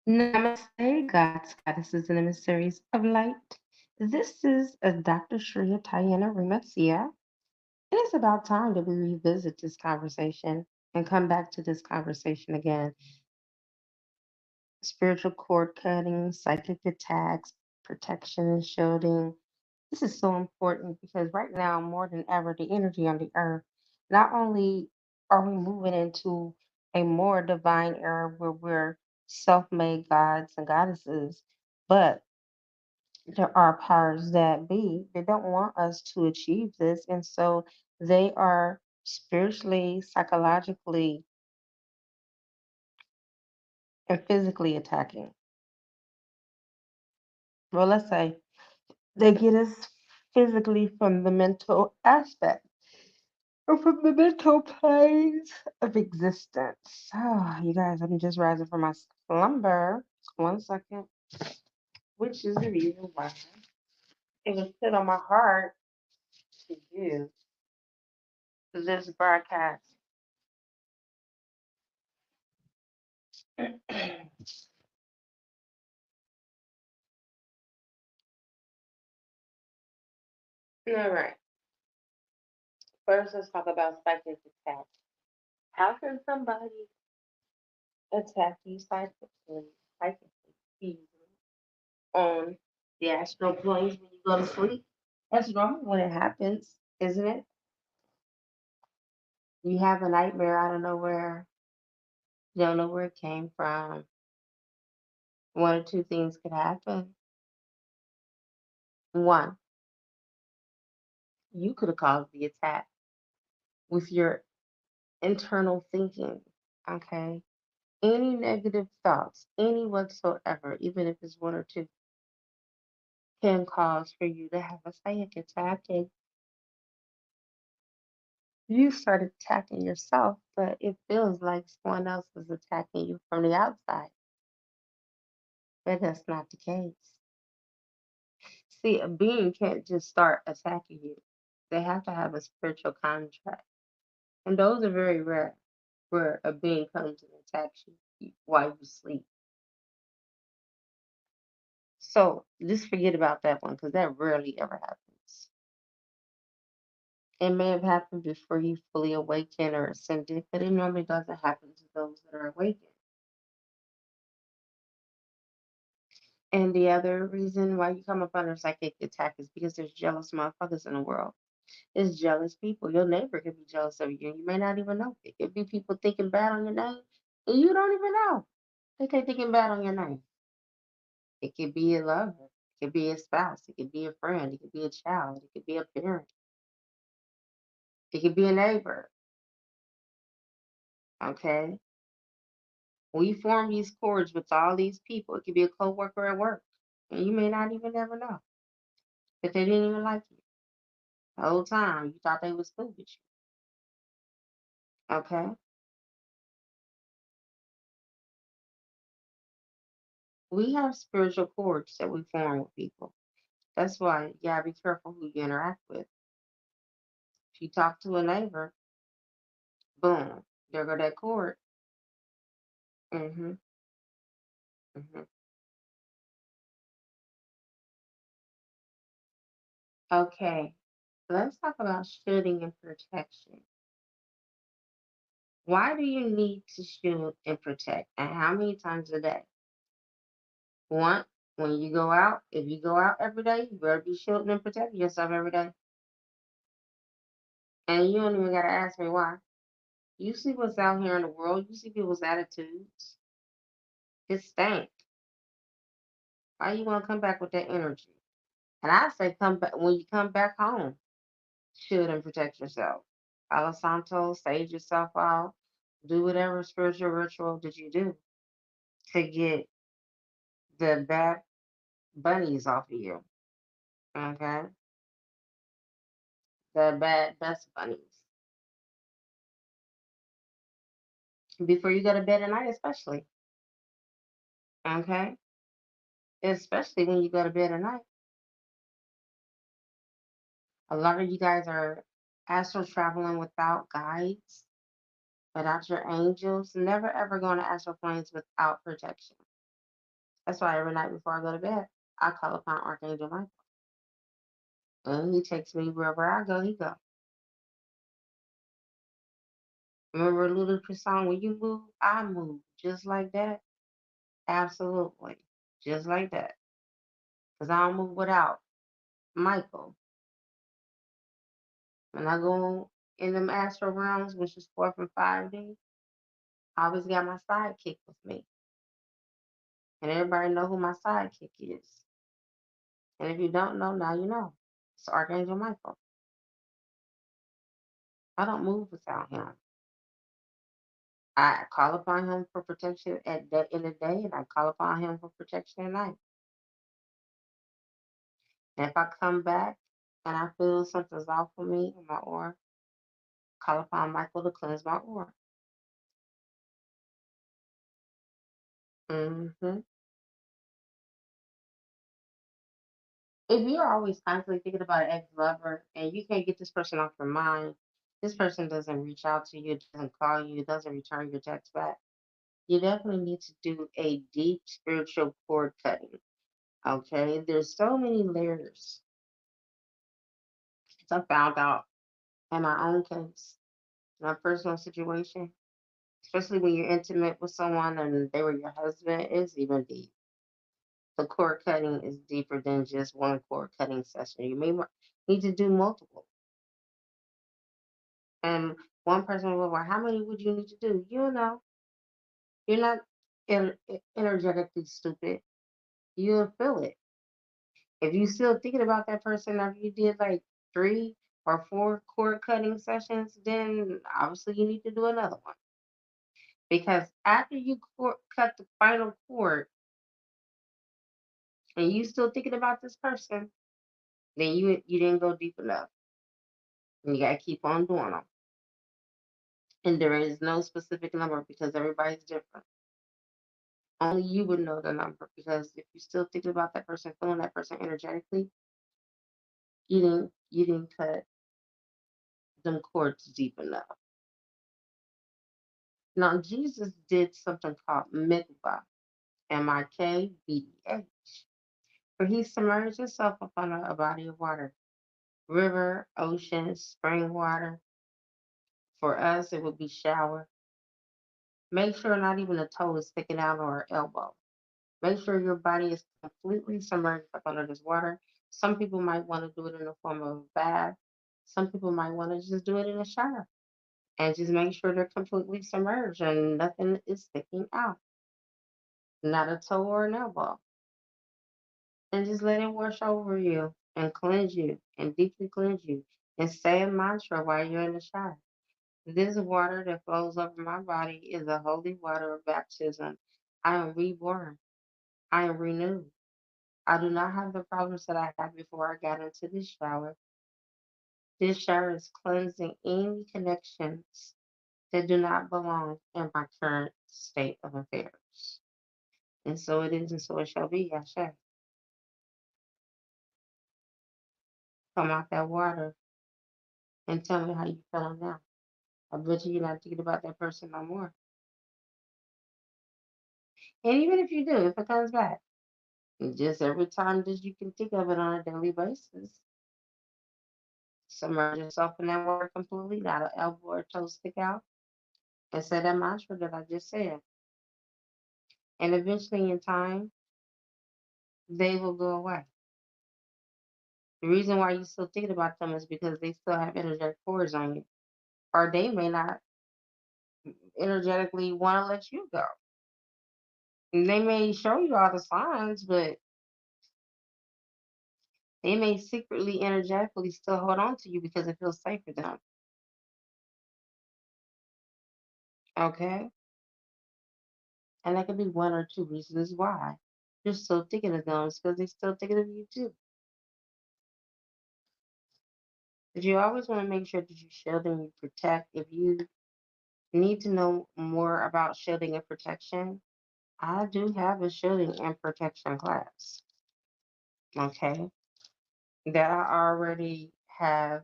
Namaste, gods, goddesses, and emissaries of light. This is a Dr. Shreya Tayana Rimasia, and it's about time that we revisit this conversation and come back to this conversation again. Spiritual cord cutting, psychic attacks, protection and shielding. This is so important because right now, more than ever, the energy on the earth, not only are we moving into a more divine era where we're self made gods and goddesses, but there are powers that be that don't want us to achieve this. And so they are spiritually, psychologically, and physically attacking. Well, let's say they get us physically from the mental aspect or from the mental planes of existence. Oh, you guys, I'm just rising from my slumber. 1 second, which is the reason why it was put on my heart to do this broadcast. All right. First, let's talk about psychic attack. How can somebody attack you psychically, easily on the astral planes when you go to sleep? That's normal when it happens, isn't it? You have a nightmare out of nowhere, you don't know where it came from. One or two things could happen. One, you could have caused the attack with your internal thinking, okay? Any negative thoughts, any whatsoever, even if it's one or two, can cause for you to have a psychic attack. And you start attacking yourself, but it feels like someone else is attacking you from the outside. But that's not the case. See, a being can't just start attacking you. They have to have a spiritual contract. And those are very rare where a being comes and attacks you while you sleep. So just forget about that one because that rarely ever happens. It may have happened before you fully awaken or ascended, but it normally doesn't happen to those that are awakened. And the other reason why you come up under psychic attack is because there's jealous motherfuckers in the world. It's jealous people. Your neighbor could be jealous of you, and you may not even know. It could be people thinking bad on your name, and you don't even know. They could thinking bad on your name. It could be a lover. It could be a spouse. It could be a friend. It could be a child. It could be a parent. It could be a neighbor. Okay. We form these cords with all these people. It could be a coworker at work, and you may not even ever know that they didn't even like you. The whole time you thought they was cool with you. Okay. We have spiritual cords that we form with people. That's why you gotta be careful who you interact with. If you talk to a neighbor, boom, there go that cord. Mm-hmm. Mm-hmm. Okay. Let's talk about shielding and protection. Why do you need to shield and protect? And how many times a day? One, when you go out, if you go out every day, you better be shielding and protecting yourself every day. And you don't even gotta ask me why. You see what's out here in the world, you see people's attitudes. It stank. Why you wanna come back with that energy? And I say come back when you come back home, shield and protect yourself. Palo Santo, sage yourself out, do whatever spiritual ritual that you do to get the bad bunnies off of you. Okay? The bad dust bunnies. Before you go to bed at night, especially. Okay? Especially when you go to bed at night. A lot of you guys are astral traveling without guides, without your angels. Never ever going to astral planes without protection. That's why every night before I go to bed, I call upon Archangel Michael. And he takes me wherever I go, he go. Remember Ludacris song, when you move, I move. Just like that? Absolutely. Just like that. Because I don't move without Michael. When I go in them astral realms, which is 4th and 5D, I always got my sidekick with me. And everybody know who my sidekick is. And if you don't know, now you know. It's Archangel Michael. I don't move without him. I call upon him for protection in the day, and I call upon him for protection at night. And if I come back and I feel something's off with me in my aura, call upon Michael to cleanse my aura. hmm If you're always constantly thinking about an ex-lover and you can't get this person off your mind, this person doesn't reach out to you, doesn't call you, doesn't return your text back, you definitely need to do a deep spiritual cord cutting. Okay, there's so many layers. As I found out in my own case, in my personal situation, especially when you're intimate with someone and they were your husband, it's even deep. The cord cutting is deeper than just one cord cutting session. You may need to do multiple. And one person will, well, how many would you need to do? You know, you're not energetically stupid. You'll feel it. If you still thinking about that person after you did like 3 or 4 cord cutting sessions, then obviously you need to do another one. Because after you cut the final cord and you still thinking about this person, then you didn't go deep enough. And you gotta keep on doing them. And there is no specific number because everybody's different. Only you would know the number because if you're still thinking about that person, feeling that person energetically, you didn't cut them cords deep enough. Now Jesus did something called mikvah, Mikbeh, where he submerged himself upon a body of water, river, ocean, spring water. For us, it would be shower. Make sure not even a toe is sticking out or an elbow. Make sure your body is completely submerged up under this water. Some people might want to do it in the form of a bath. Some people might want to just do it in a shower and just make sure they're completely submerged and nothing is sticking out, not a toe or an elbow. And just let it wash over you and cleanse you and deeply cleanse you. And say a mantra while you're in the shower. This water that flows over my body is the holy water of baptism. I am reborn. I am renewed. I do not have the problems that I had before I got into this shower. This shower is cleansing any connections that do not belong in my current state of affairs. And so it is, and so it shall be. Yasha. Come out that water and tell me how you feeling now. I bet you're not thinking about that person no more. And even if you do, if it comes back, just every time that you can think of it on a daily basis, submerge yourself in that water completely, not an elbow or toe stick out, and say that mantra that I just said. And eventually, in time, they will go away. The reason why you're still thinking about them is because they still have energetic cords on you, or they may not energetically want to let you go. And they may show you all the signs, but they may secretly, energetically still hold on to you because it feels safe for them. Okay? And that could be 1 or 2 reasons why you're still thinking of them. It's because they're still thinking of you too. But you always want to make sure that you shield and you protect. If you need to know more about shielding and protection, I do have a shielding and protection class. Okay? That I already have,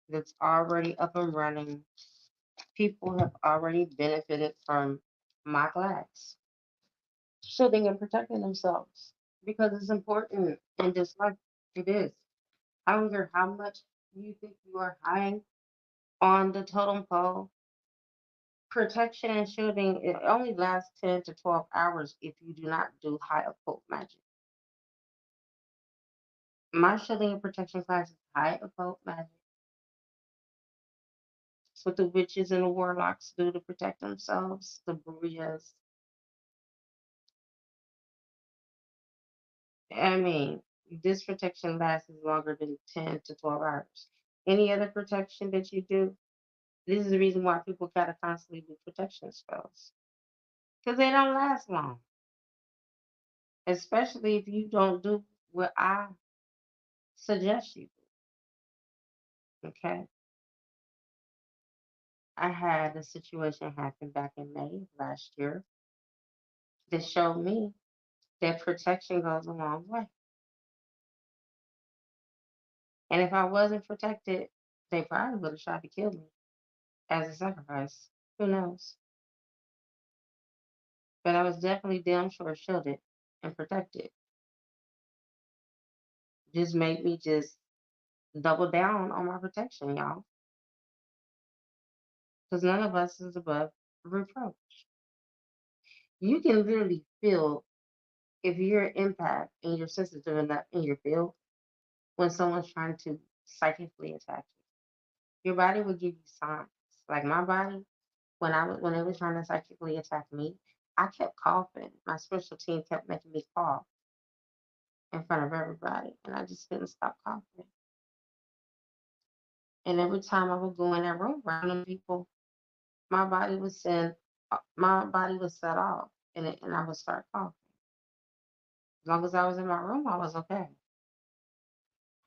that's already up and running. People have already benefited from my class. shielding and protecting themselves because it's important in this life. It is. I don't care how much you think you are high on the totem pole. Protection and shielding it only lasts 10 to 12 hours if you do not do high occult magic. My shielding and protection class is high occult magic. It's what the witches and the warlocks do to protect themselves, the Burias. I mean, this protection lasts longer than 10 to 12 hours. Any other protection that you do, this is the reason why people gotta constantly do protection spells. Because they don't last long. Especially if you don't do what I suggest you do. Okay. I had a situation happen back in May last year that showed me that protection goes a long way. And if I wasn't protected, they probably would have tried to kill me as a sacrifice. Who knows? But I was definitely damn sure shielded and protected. Just made me just double down on my protection, y'all. Because none of us is above reproach. You can literally feel if you're an empath and you're sensitive enough in your field when someone's trying to psychically attack you. Your body will give you signs. Like my body, when they were trying to psychically attack me, I kept coughing. My spiritual team kept making me cough in front of everybody, and I just couldn't stop coughing. And every time I would go in that room around them people, my body would set off, and I would start coughing. As long as I was in my room, I was okay.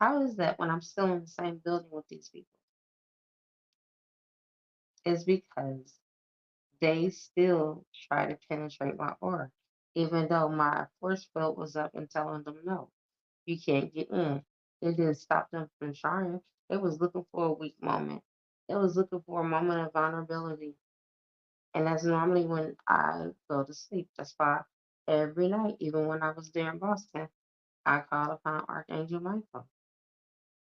How is that when I'm still in the same building with these people? It's because they still try to penetrate my aura, even though my force field was up and telling them no, you can't get in. It didn't stop them from trying. They was looking for a weak moment. They was looking for a moment of vulnerability. And that's normally when I go to sleep. That's why every night, even when I was there in Boston, I called upon Archangel Michael.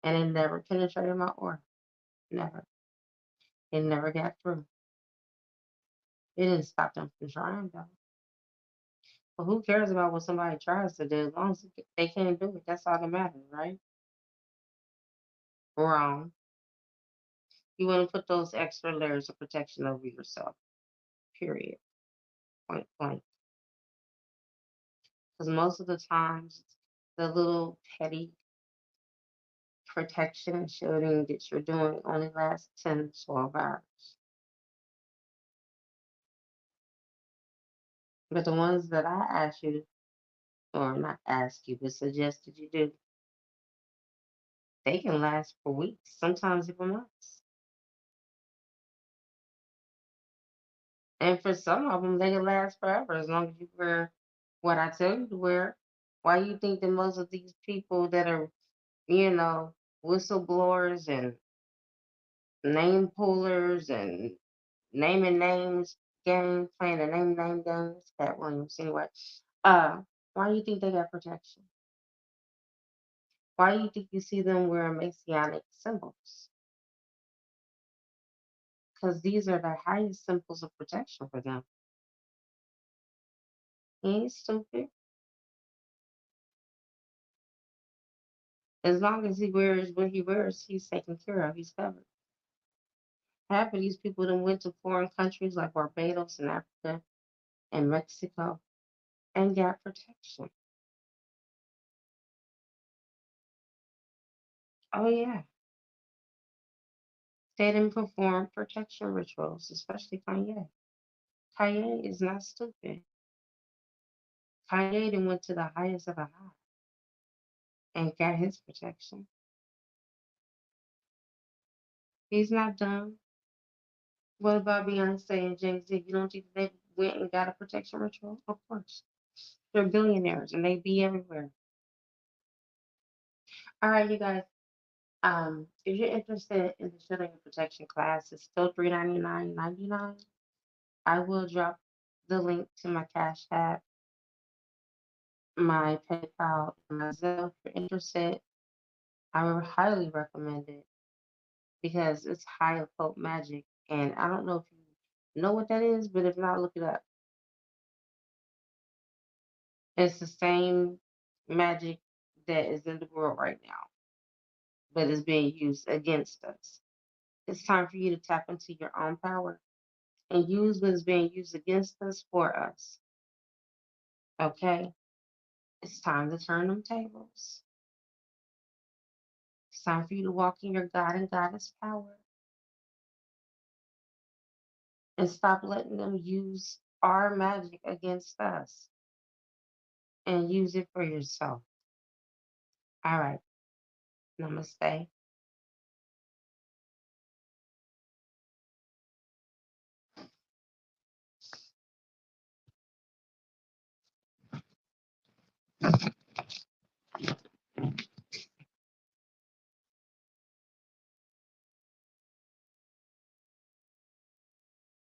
And it never penetrated my aura. Never. It never got through. It didn't stop them from trying though. But who cares about what somebody tries to do? As long as they can't do it, that's all that matters, right? Wrong. You want to put those extra layers of protection over yourself. Period. Point blank. Because most of the times, the little petty protection and shielding that you're doing only lasts 10 to 12 hours. But the ones that I ask you, or not ask you, but suggested you do, they can last for weeks, sometimes even months. And for some of them, they can last forever as long as you wear what I tell you to wear. Why you think that most of these people that are, you know, whistleblowers and name pullers and naming names game, playing the name games, Cat Williams anyway, uh, why do you think they got protection? Why do you think you see them wearing Messianic symbols? Because these are the highest symbols of protection for them. He ain't stupid. As long as he wears what he wears, he's taken care of. He's covered. Half of these people that went to foreign countries like Barbados and Africa and Mexico and got protection. Oh yeah. They didn't perform protection rituals, especially Kanye. Kanye is not stupid. Kanye then went to the highest of the high and got his protection. He's not dumb. What about Beyonce and Jay-Z? You don't think they went and got a protection ritual? Of course. They're billionaires and they be everywhere. All right, you guys. If you're interested in the shielding and protection class, it's still $399.99. I will drop the link to my Cash App my PayPal and myself. If you're interested, I would highly recommend it because it's high occult magic. And I don't know if you know what that is, but if not, look it up. It's the same magic that is in the world right now, but it's being used against us. It's time for you to tap into your own power and use what is being used against us for us. Okay? It's time to turn them tables. It's time for you to walk in your God and Goddess power and stop letting them use our magic against us and use it for yourself. All right. Namaste.